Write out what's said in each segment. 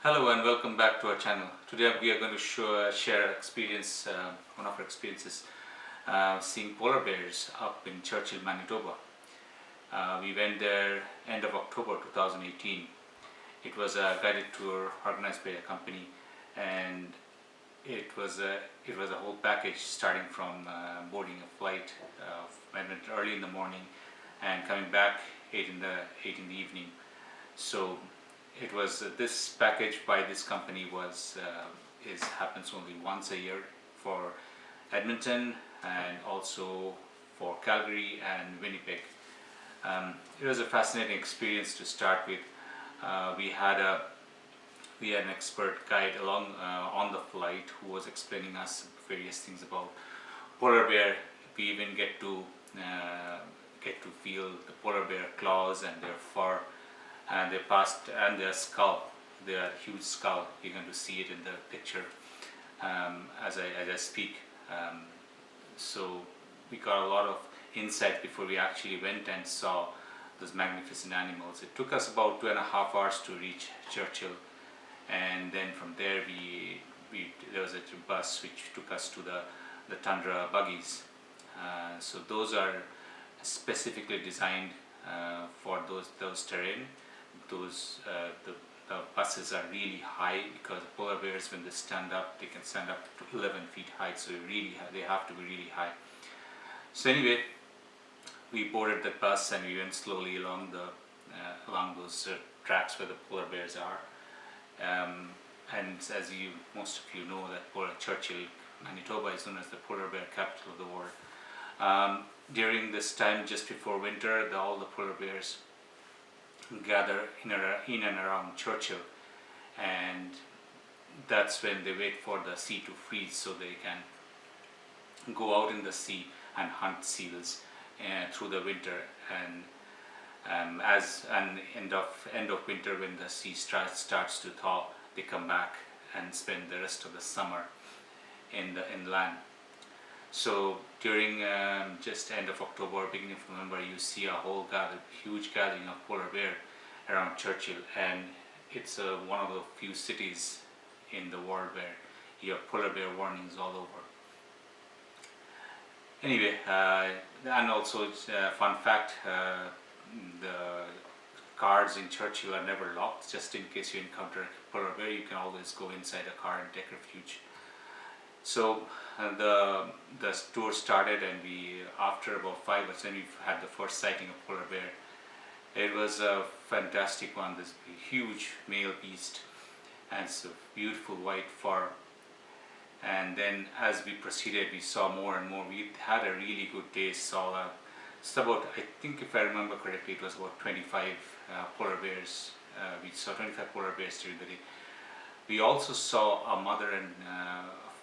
Hello and welcome back to our channel. Today we are going to share experience, one of our experiences seeing polar bears up in Churchill, Manitoba. We went there end of October 2018. It was a guided tour organized by a company, and it was a whole package starting from boarding a flight went early in the morning and coming back 8 in the evening. So it was this package by this company happens only once a year for Edmonton and also for Calgary and Winnipeg. It was a fascinating experience to start with. We had an expert guide along on the flight who was explaining us various things about polar bear. We even get to feel the polar bear claws and their fur and their skull, their huge skull. You're going to see it in the picture as I speak. So we got a lot of insight before we actually went and saw those magnificent animals. It took us about 2.5 hours to reach Churchill, and then from there there was a bus which took us to the tundra buggies. So those are specifically designed for those terrain. The buses are really high because polar bears, when they stand up, they can stand up to 11 feet height, so they have to be really high. So anyway, we boarded the bus and we went slowly along those tracks where the polar bears are. And as most of you know, that Churchill, Manitoba is known as the polar bear capital of the world. During this time, just before winter, all the polar bears gather in and around Churchill, and that's when they wait for the sea to freeze so they can go out in the sea and hunt seals through the winter. And end of winter, when the sea starts to thaw, they come back and spend the rest of the summer in land. So during just end of October, beginning of November, you see a huge gathering of polar bear around Churchill, and it's one of the few cities in the world where you have polar bear warnings all over. Anyway, and also fun fact, the cars in Churchill are never locked. Just in case you encounter a polar bear, you can always go inside a car and take refuge. So the tour started, and after about 5 hours, we had the first sighting of polar bear. It was a fantastic one. This huge male beast, and it's a beautiful white fur. And then as we proceeded, we saw more and more. We had a really good day. It's about, I think if I remember correctly, it was about 25 polar bears. We saw 25 polar bears during the day. We also saw a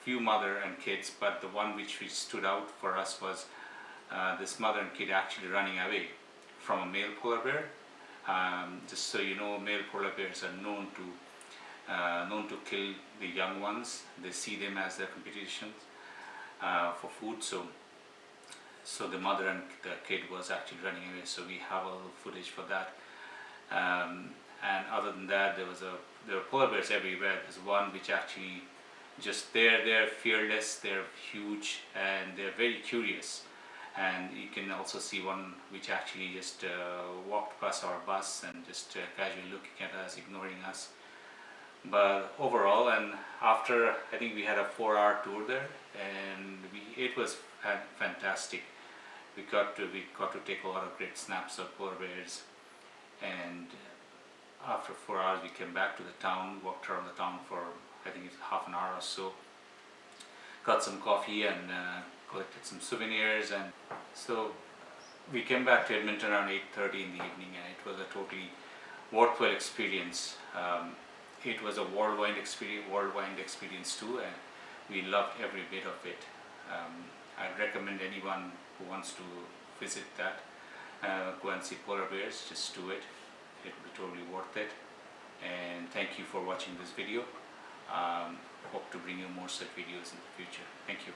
few mother and kids, but the one which stood out for us was this mother and kid actually running away from a male polar bear. Just so you know, male polar bears are known to kill the young ones. They see them as their competitions for food. So the mother and the kid was actually running away. So we have a little footage for that. And other than that, there were polar bears everywhere. There's one which actually they're fearless, they're huge, and they're very curious. And you can also see one which actually just walked past our bus and just casually looking at us, ignoring us. But overall, and after, I think we had a 4-hour tour there, and it was fantastic. We got to take a lot of great snaps of polar bears, and after 4 hours we came back to the town, walked around the town for I think it's half an hour or so, got some coffee and collected some souvenirs, and so we came back to Edmonton around 8:30 in the evening, and it was a totally worthwhile experience. It was a worldwide experience too, and we loved every bit of it. I'd recommend anyone who wants to visit that, go and see polar bears, just do it. It will be totally worth it. And thank you for watching this video. Hope to bring you more such videos in the future. Thank you.